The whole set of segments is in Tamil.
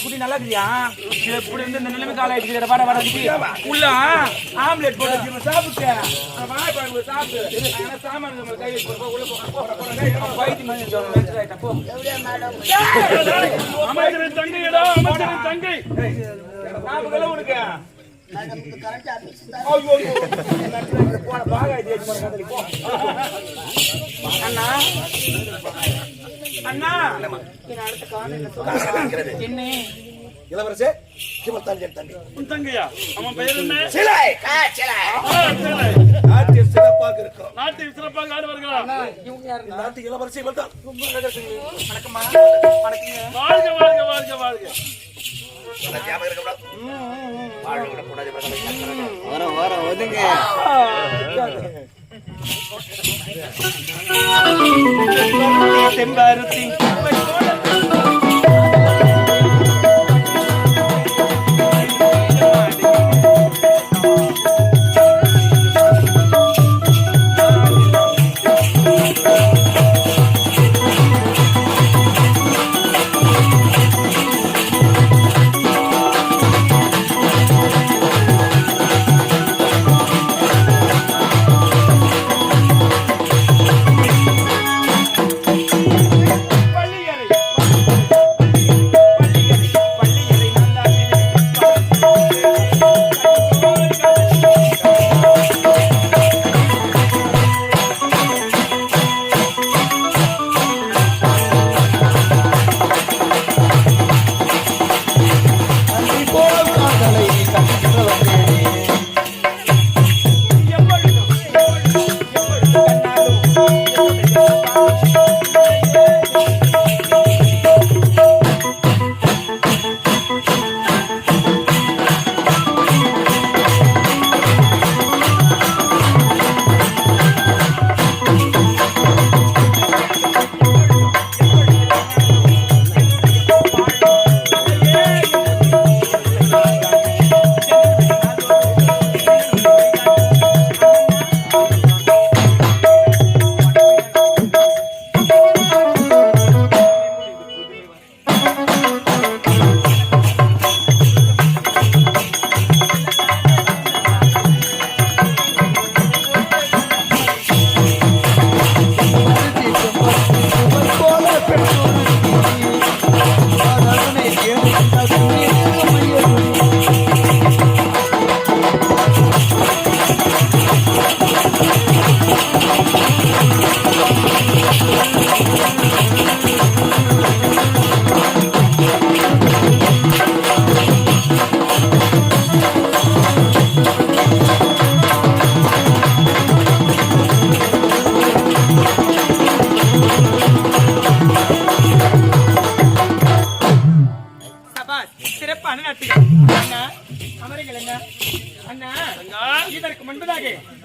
குட்டி நல்லா இருக்கியா? எப்படி இருந்து இந்த நிலைமை கால ஆயிடுச்சு வர வர உள்ள ஆம்லெட் போட்டு சாப்பிட்டு சாமான் கை அமைச்சரின் தங்கைடா, அமைச்சரின் தங்கை உனக்கு அண்ணா அண்ணா என்ன இளவரசே, உன் தங்கையா? அவன் பெயர் என்ன? நாட்டில் சிறப்பாக இருக்கும். நாட்டில் சிறப்பாக ஆடு வருகிறார். நாட்டு இளவரசி வந்தால் வணக்கம்மா. வணக்கங்க. வாழ்க வாழ்க வாழ்க வாழ்க. செம்பருத்தி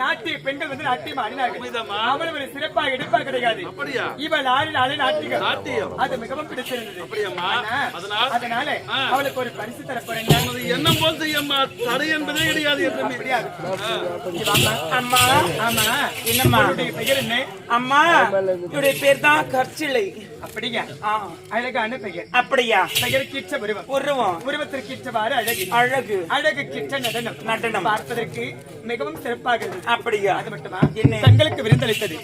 நாட்டிய பெண்கள் வந்து நாட்டியம் ஆடினார்கள். அவ்வளவு சிறப்பாக எடுப்பாக கிடையாது. இவள் ஆடினாலே நாட்டியம் அது மிகவும் பிடிச்சிருந்தது. அதனால அவளுக்கு ஒரு பரிசு தரப்போறேன். எண்ணம் போல் செய்யம்மா, தடை என்பதே கிடையாது. அம்மா, ஆமா, என்னம்மா பெயர் என்ன? அம்மா, இவருடைய பேர் தான் கற்சிலை. அப்படியா? அழகான பெயர். அப்படியா? பெயருக்கு ஏற்ற உருவம், உருவத்திற்கு ஏற்றவாறு அழகு, அழகு அழகுக்கு ஏற்ற நடனம், நடனம் பார்ப்பதற்கு மிகவும் சிறப்பாக இருக்கு. அப்படியா? அது மட்டுமா? என்ன தங்களுக்கு விருந்தளித்தது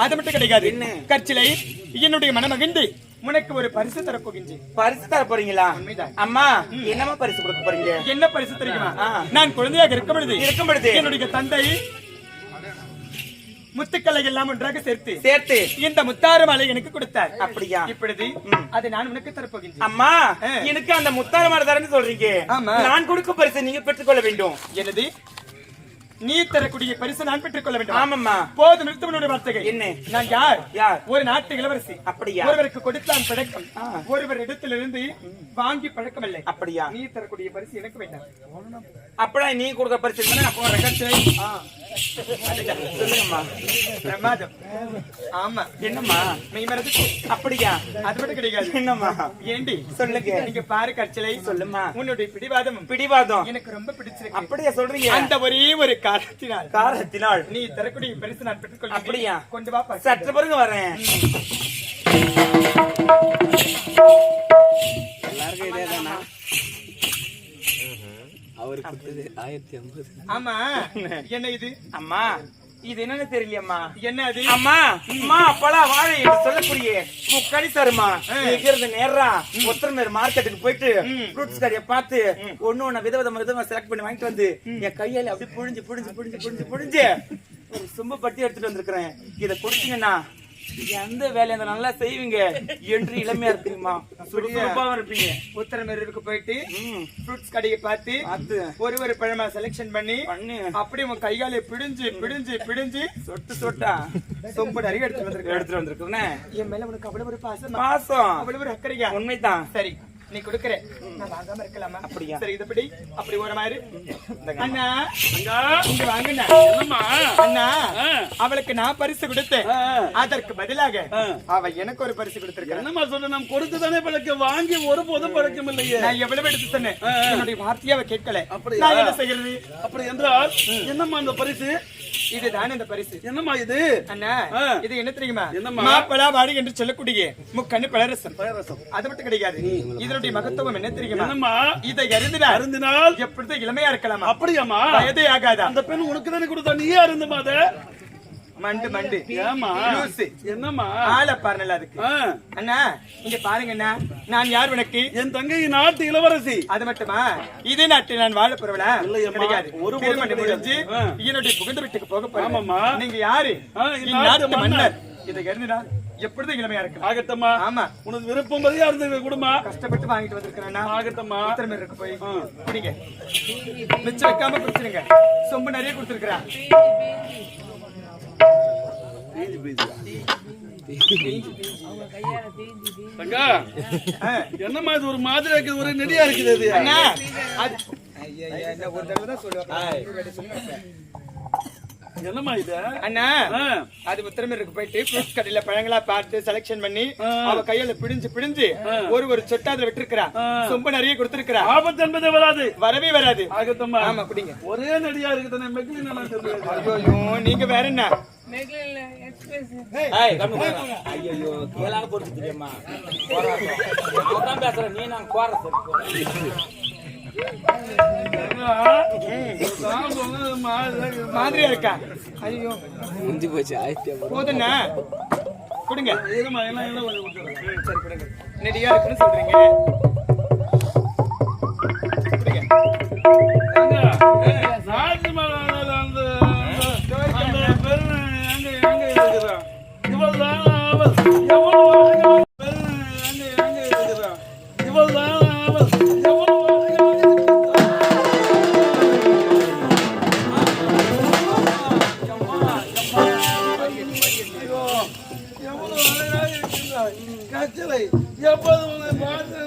அது மட்டும் கிடையாது. என்ன கற்சிலை, என்னுடைய மனமகிழ்ந்து உனக்கு ஒரு பரிசு தர போகின்றேன். பரிசு தர போறீங்களா? அம்மா, என்னமா பரிசு கொடுக்க போறீங்க? என்ன பரிசு தெரியுமா? நான் குழந்தையாக இருக்கும் பொழுது என்னுடைய தந்தை முத்துக்களை எல்லாம் ஒன்றாக சேர்த்து இந்த முத்தாறு மாலை எனக்கு கொடுத்தார். அப்படியா? இப்பொழுது அதை நான் உனக்கு தரப்போகின்றேன். அம்மா, எனக்கு அந்த முத்தாறு மாலை தரேன்னு சொல்றீங்க. நான் கொடுக்கும் பரிசு நீங்க பெற்றுக்கொள்ள வேண்டும். எனது நீ தரக்கூடிய பரிசு நான் பெற்றுக் கொள்ள வேண்டும். ஆமாம்மா. போதும் நிறுத்தும் உன்னுடைய வார்த்தைகள். என்ன? நான் யார்? யார்? ஒரு நாட்டு இளவரசி. அப்படியா? ஒருவருக்கு கொடுத்தான் பழக்கம், ஒருவர் இடத்திலிருந்து வாங்கி பழக்கம் இல்லை. அப்படியா? நீ தரக்கூடிய பரிசு எனக்கு வேண்டாம். அப்படா நீ கொடுக்க பரிசு தானே நான் போறேன். கச்சை. சொல்லுங்கம்மா. பிரமாதம். ஆமா. என்னம்மா? மெய் மறந்து. அப்படியா? அது மட்டும் கிடைக்காது. என்னம்மா? ஏண்டி சொல்லுங்க. நீங்க பாரு கற்சலை. சொல்லுமா. உன்னுடைய பிடிவாதம் பிடிவாதம் எனக்கு ரொம்ப பிடிச்சிருக்கு. அப்படியா சொல்றீங்க? அந்த ஒரே ஒரு காரணத்தினால் காரணத்தினால் நீ தரக்கூடிய பரிசு நான் பெற்றுக்கொள்ள. அப்படியா? கொண்டு வா பாரு. சற்று பாருங்க வரேன். எல்லாருக்கும் இதே தானா? அவருக்கு 1050. ஆமா. என்ன இது? அம்மா இது என்னன்னு தெரியலையம்மா. என்ன அது? அம்மா அம்மா அப்பளா வாழை என்று சொல்லக்கூடிய முக்கடி தருமா இருக்கிறது நேரா ஒத்தரமேர் மார்க்கெட்டுக்கு போயிட்டு ஃப்ரூட்ஸ் கடையை பார்த்து ஒண்ணு விதவிதமா செலக்ட் பண்ணி வாங்கிட்டு வந்து என் கையால அப்படி புழிஞ்சு ஒரு சொம்பு பட்டி எடுத்துட்டு வந்திருக்கிறேன். இதை கொடுத்தீங்கன்னா எந்த வேலையை நல்லா செய்வீங்க என்று இளமையா இருக்குமா, சுறுசுறுப்பாவும் இருப்பீங்க. உத்தரமேருக்கு போயிட்டு ஃப்ரூட்ஸ் கடையை பார்த்து ஒரு பழமா செலக்ஷன் பண்ணி அப்படியே உன் கையால பிடிஞ்சு சொட்டா சொம்பு நிறைய எடுத்துட்டு வந்திருக்கேன். என் மேல உனக்கு அவ்வளவு ஒரு பாசம், அவ்வளவு ஒரு அக்கறையா? உண்மைதான். சரி நீ கொடுக்கற, நான் வாங்காம இருக்கலாமா? அப்படியா? சரி இதப்படி அப்படி ஒரு மாதிரி. அண்ணா இங்க வாங்கண்ணா. என்னம்மா? அண்ணா அவளுக்கு நான் பரிசு கொடுத்தேன், அதற்கு பதிலாக அவ எனக்கு ஒரு பரிசு கொடுத்திருக்கேன். என்னம்மா சொல்ற? நாம் கொடுத்துதானே பழக்கம், வாங்கி ஒருபோதும் பழக்கம் இல்லையே. நான் எவ்வளவு எடுத்து சொன்னேன், என்னுடைய வார்த்தையை அவ கேட்கல. அப்படியா? நான் என்ன செய்யறது? அப்படி என்றால் என்னம்மா அந்த பரிசு? இதுதான் இந்த பரிசு. என்னம்மா இது? அண்ணா இது என்ன தெரியுமா? என்னம்மா? மாப்பழா வாடி என்று சொல்லக்கூடிய முக்கண்ணு பழரசம். பழரசம். அது மட்டும் கிடையாது, இதனுடைய மகத்துவம் என்ன தெரியுமா? என்னம்மா? இதை அருந்தினால் எப்பொழுதும் இளமையா இருக்கலாமா? அப்படியாம்மா? வயதே ஆகாதா? அந்த பெண் உனக்கு தானே கொடுத்தா, நீயே அருந்துமா அத? மண்டு ஏமா? என்னம்மா? ஆள பாரு நல்லா இருக்கு. அண்ணா இங்க பாருங்க அண்ணா, நான் யார் உனக்கு? என் தங்கை நாட்டு இளவரசி. அது மட்டுமா? இதே நாட்டில் நான் வாழ போறவளா? கிடையாது. ஒரு திருமணம் முடிஞ்சு என்னுடைய புகுந்த வீட்டுக்கு போக போறேன். ஆமாம்மா. நீங்க யாரு? நாட்டு மன்னர். இதை எழுதினா எப்பொழுதும் இளமையா இருக்கு. ஆகட்டம்மா. ஆமா. உனக்கு விருப்பம் பதியா இருந்து கொடுமா. கஷ்டப்பட்டு வாங்கிட்டு வந்திருக்கிறேன். ஆகட்டம்மா. உத்தரமேருக்கு போய் குடிங்க, மிச்சம் வைக்காம குடிச்சிருங்க. சொம்பு நிறைய கொடுத்திருக்கிறேன். என்னம்மா இது ஒரு மாதிரி இருக்குது, ஒரு நெடியா இருக்குது அது. அண்ணா அது என்ன ஒரு தடவை தான் சொல்லுவாங்க. என்னம்மா இது? அண்ணா அது உத்தரமேருக்கு போயிட்டு ஃப்ரூட்ஸ் கடையில பழங்களா பார்த்து செலக்ஷன் பண்ணி அவ கையில பிடிஞ்சு ஒரு சொட்டாதுல விட்டுருக்கா. சொம்ப நிறைய கொடுத்திருக்கா. ஆபத்து என்பதே வராது, வரவே வராது. ஆகட்டம்மா. ஆமா குடிங்க. ஒரே நடியா இருக்குதானே மெக்லின். ஐயோ நீங்க வேற என்ன? ஐயோ கேளாங்க போட்டு தெரியுமா? அவதான் பேசுற நீ நான் கோர மாதிரியா இருக்கா? ஐயோ முந்தி போச்சு. போதுண்ணா கொடுங்க. சரி கொடுங்க. நெடியா இருக்குன்னு சொல்றீங்க. நாட்டு அந்த பெண் எங்க இருக்கிறான்? இவள் தான் அவள். இவள் தான் அவள். கச்சலை எப்போது உன்னை பார்த்து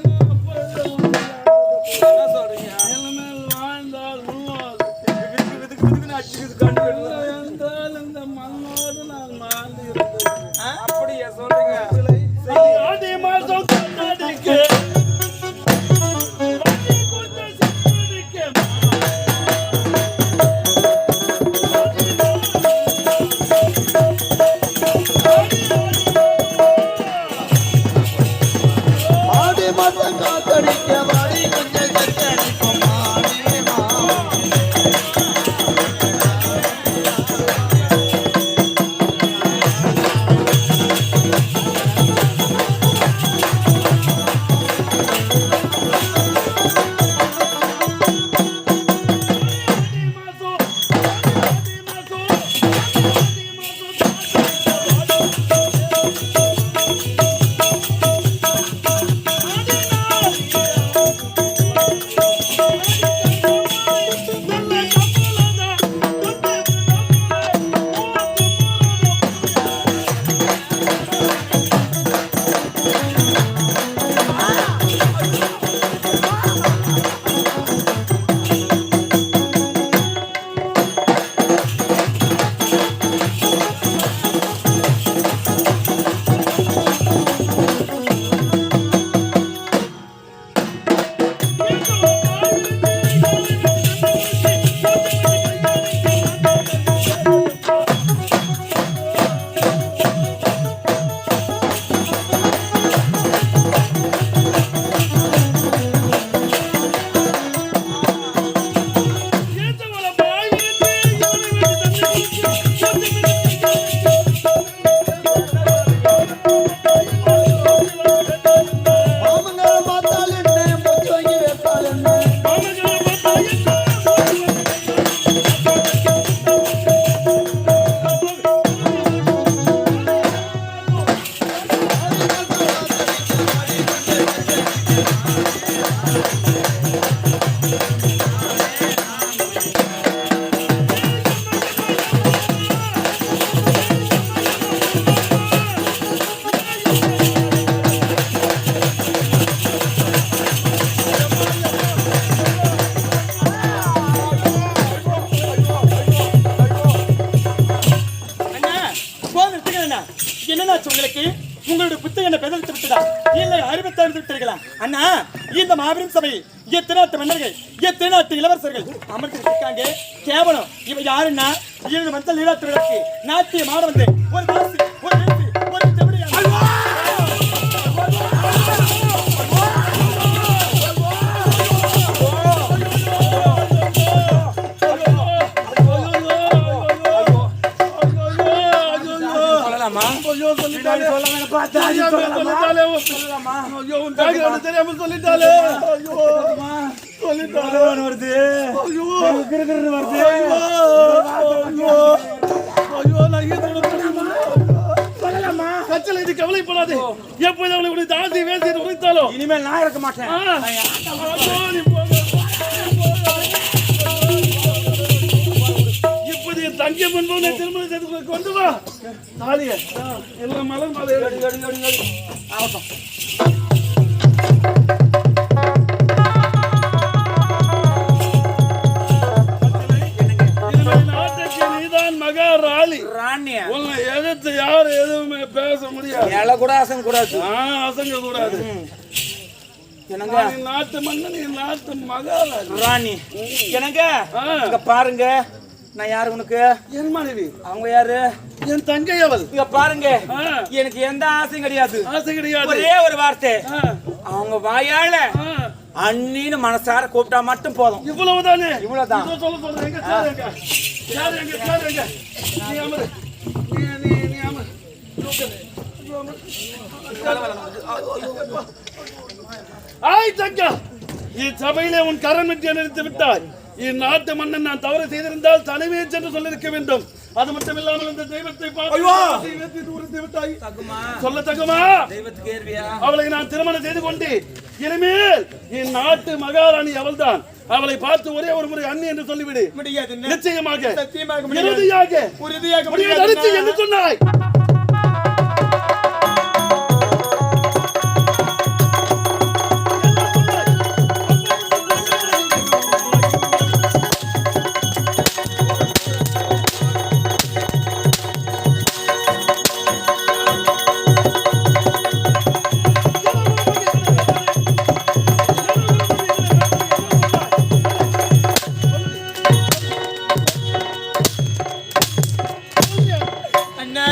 அண்ணா, போதும் நிறுத்துங்க அண்ணா. என்னன்னாச்சு உங்களுக்கு? உங்களுடைய புத்தகம் என்ன பெதலித்து விட்டதா இல்லை அறிவித்தாழ்ந்து விட்டீர்களா? அண்ணா, இந்த மாபெரும் சபை எத்தனை நாட்டு மன்னர்கள், எத்தனை நாட்டு இளவரசர்கள் அமர்ந்திருக்காங்க. கேவலம் இவ யாருன்னா 7 மஞ்சள் நீராட்டு விளக்கு நாட்டியம் ஆட வந்து ஒரு தாசி, ஒரு வேசி, ஒரு செவிலியா. சொல்லலாமா? ஐயோ சொல்லிட்டாலே சொல்லலாமா? சொல்லலாமா? ஐயோ உன் தாய் தெரியாம சொல்லிட்டாலே. ஐயோ சொல்லிட்டாலே வருது. ஐயோ கிறுகிறுன்னு வருது. ஐயோ ஐயோ நான் ஈத்தோட சொல்லலாமா? கச்சல இது கவலைப்படாதே. எப்போது அவளை உடைய தாசி வேசி உடைத்தாலோ இனிமேல் நான் இருக்க மாட்டேன். ஐயோ நீ போக இப்போது என் தங்கிய முன்பு திருமணம் செய்து கொண்டு வா தாலிய எல்லாம் மலர் மாலை நீதான் மகாராணி. ராணியா? உன்னை எதிர்த்து யாரும் எதுவுமே பேச முடியாது. எலை கூட அசங்க கூடாது. அசங்க கூடாது. என்னங்க நீ நாட்டு மன்னன், நீ நாட்டு மகாராணி. ராணி என்னங்க இங்க பாருங்க. நான் யாரு உனக்கு? என் மனைவி. அவங்க யாரு? என் தங்கை அவள். இங்க பாருங்க, எனக்கு எந்த ஆசையும் கிடையாது. ஆசை கிடையாது. ஒரே ஒரு வார்த்தை, அவங்க வாயால அண்ணின்னு மனசார கூப்பிட்டா மட்டும் போதும். இவ்வளவுதானே? இவ்வளவுதான். சொல்ல சொல்றேன். எங்க சார் எங்க? சார் எங்க? நீ அமரு. நீ அமரு. ஆய் தங்கா, இச்சபையிலே உன் கரம் விட்டு நிறுத்தி விட்டாய். இந்நாட்டு மன்னன் நான் தவறு செய்திருந்தால் தனிமையை சென்று சொல்லிருக்க வேண்டும். அது மட்டும் இல்லாமல் இந்த தெய்வத்தை விட்டாய். சொல்ல தகுமா? அவளை நான் திருமணம் செய்து கொண்டு இனிமேல் என் நாட்டு மகாராணி அவள்தான். அவளை பார்த்து ஒரே ஒரு முறை அண்ணி என்று சொல்லிவிடு. நிச்சயமாக உறுதியாக என்று சொன்னாய். அண்ணா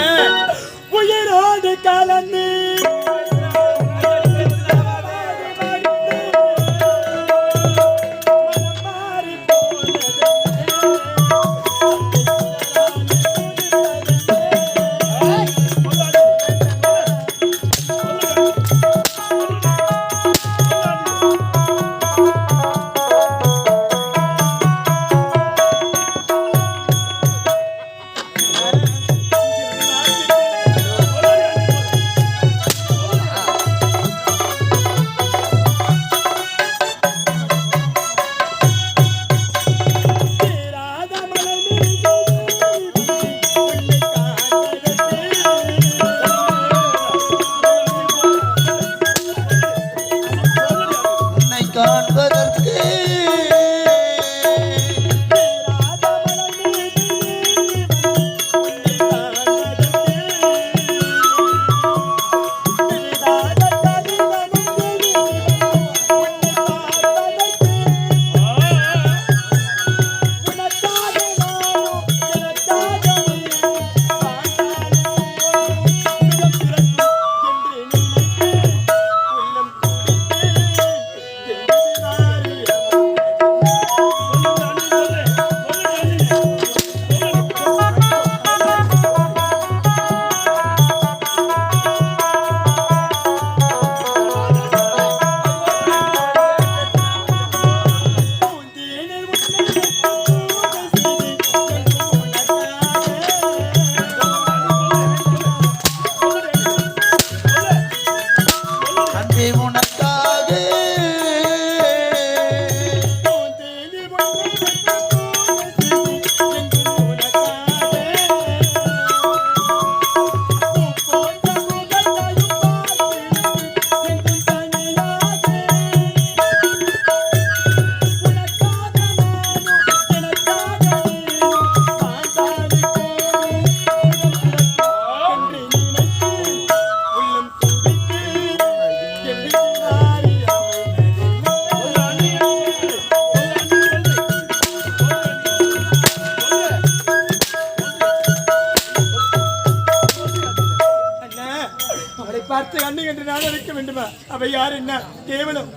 அவ யார் என்ன கேவலம்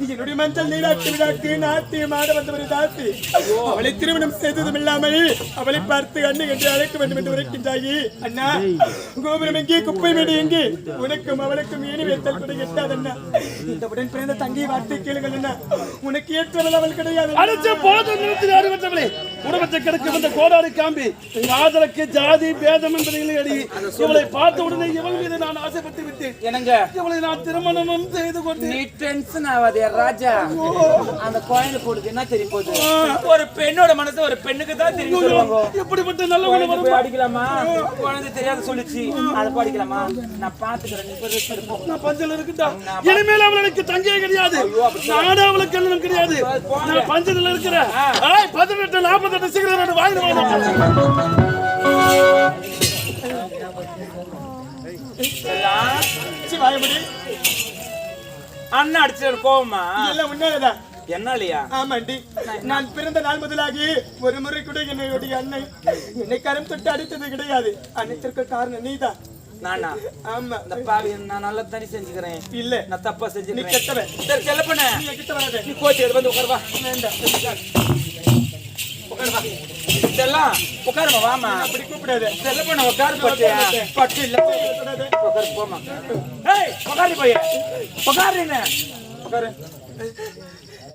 என்னுடைய மஞ்சள் நீராட்டு விழாக்கு நாட்டியம் ஆட வந்தவரை தாத்தி அவளை திருமணம் செய்ததும் இல்லாமல் அவளை பார்த்து அண்ணன் என்று அழைக்க வேண்டும் என்று உரைக்கின்றாயி. அண்ணா கோபுரம் எங்கே குப்பை வீடு எங்கே உனக்கும் அவளுக்கும் ஏனி வைத்தல் கூட எட்டாது அண்ணா. இந்த உடன் பிறந்த தங்கை வார்த்தை கேளுங்கள் அண்ணா. உனக்கு ஏற்றவள் அவள் கிடையாது. அழைச்ச போதும் நிறுத்தி அறிவற்றவளே குடும்பத்தை கிடைக்கும் இந்த கோடாரி காம்பி காதலுக்கு ஜாதி பேதம் என்பதை அடி இவளை பார்த்த உடனே இவள் மீது நான் ஆசைப்பட்டு விட்டேன். என்னங்க இவளை நான் திருமணமும் செய்து கொண்டு நீ டென்ஷன் ஆகாதே ராஜா. அந்த கோயில போடுது என்ன தெரிய போகுது? ஒரு பெண்ணோட மனசு ஒரு பெண்ணுக்கு தான் தெரியும் சொல்லுவாங்க. எப்படிப்பட்ட நல்ல உணவு போய் அடிக்கலாமா? குழந்தை தெரியாத சொல்லிச்சு அதை படிக்கலாமா? நான் பாத்துக்கிறேன். நீ போய் ரெஸ்ட் எடுப்போம். நான் பஞ்சல இருக்குடா. இனிமேல் அவளுக்கு தங்கே கிடையாது. நானும் அவளுக்கு கல்யாணம் கிடையாது. நான் பஞ்சல இருக்கிறேன். 18 48 சிகரெட் வாங்கிட்டு அண்ணா அடிச்சு கோவமா எல்லாம் உண்மைதான். என்னாலயா? ஆமாண்டி, நான் பிறந்த நாள் முதலாகி ஒரு முறை கூட என்னுடைய அண்ணன் என்னை கரம் தொட்டு அடித்தது கிடையாது. அனைத்திற்கு காரணம் நீதான். நானா? ஆமா. இந்த பாவி நான் நல்லா தனி செஞ்சுக்கிறேன். இல்ல நான் தப்பா நீ செஞ்சுக்கிறேன். கெட்டவன். சரி செல்ல பண்ண நீ கிட்ட வராத. நீ கோச்சு வந்து உட்கார் வா. வேண்டாம். உட்கார் வா. இதெல்லாம் உட்காருமா வாமா. அப்படி கூப்பிடாத. செல்ல பண்ண உட்காரு பட்டியா பட்டு இல்ல உட்காரு போமா. ஏய் உட்காரு போய் உட்காருங்க உட்காரு.